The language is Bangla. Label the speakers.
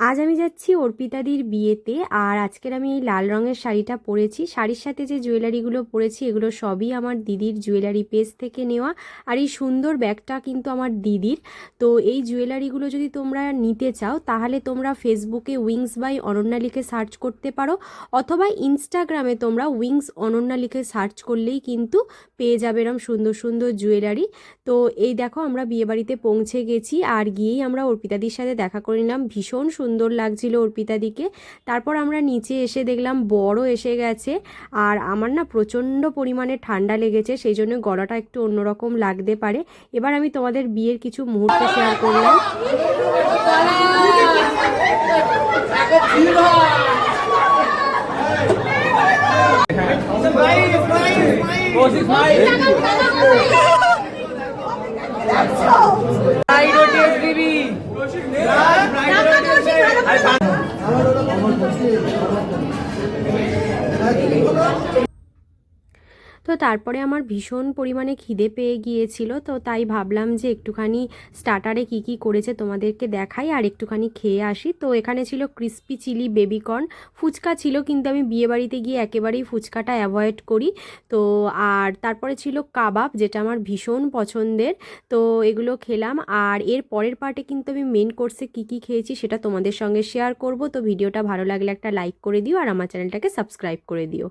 Speaker 1: আজ আমি যাচ্ছি অর্পিতাদির বিয়েতে। আর আজকের আমি এই লাল রঙের শাড়িটা পরেছি। শাড়ির সাথে যে জুয়েলারিগুলো পরেছি এগুলো সবই আমার দিদির জুয়েলারি পেজ থেকে নেওয়া। আর এই সুন্দর ব্যাগটা কিন্তু আমার দিদির। তো এই জুয়েলারিগুলো যদি তোমরা নিতে চাও তাহলে তোমরা ফেসবুকে উইংস বাই অনন্যা লিখে সার্চ করতে পারো, অথবা ইনস্টাগ্রামে তোমরা উইংস অনন্যা লিখে সার্চ করলেই কিন্তু পেয়ে যাবে এরম সুন্দর সুন্দর জুয়েলারি। তো এই দেখো আমরা বিয়েবাড়িতে পৌঁছে গেছি, আর গিয়েই আমরা অর্পিতাদির সাথে দেখা করে নিলাম। ভীষণ সুন্দর লাগছিল অর্পিতাদিকে। তারপর আমরা নিচে এসে দেখলাম বরও এসে গেছে। আর আমার না প্রচণ্ড পরিমাণে ঠান্ডা লেগেছে, সেই জন্য গলাটা একটু অন্যরকম লাগতে পারে। এবার আমি তোমাদের বিয়ের কিছু মুহূর্ত শেয়ার করলাম। তো তারপরে আমার ভীষণ পরিমাণে খিদে পেয়ে গিয়েছিল, তো তাই ভাবলাম যে একটুখানি স্টার্টারে কি কি করেছে তোমাদেরকে দেখাই আর একটুখানি খেয়ে আসি। তো এখানে ছিল ক্রিস্পি চিলি বেবিকর্ন, ফুচকা ছিল, কিন্তু আমি বিয়েবাড়িতে গিয়ে একেবারেই ফুচকাটা অ্যাভয়েড করি। তো আর তারপরে ছিল কাবাব, যেটা আমার ভীষণ পছন্দের। তো এগুলো খেলাম। আর এর পরের পার্টে কিন্তু আমি মেন কোর্সে কী কী খেয়েছি সেটা তোমাদের সঙ্গে শেয়ার করব। তো ভিডিওটা ভালো লাগলে একটা লাইক করে দিও আর আমার চ্যানেলটাকে সাবস্ক্রাইব করে দিও।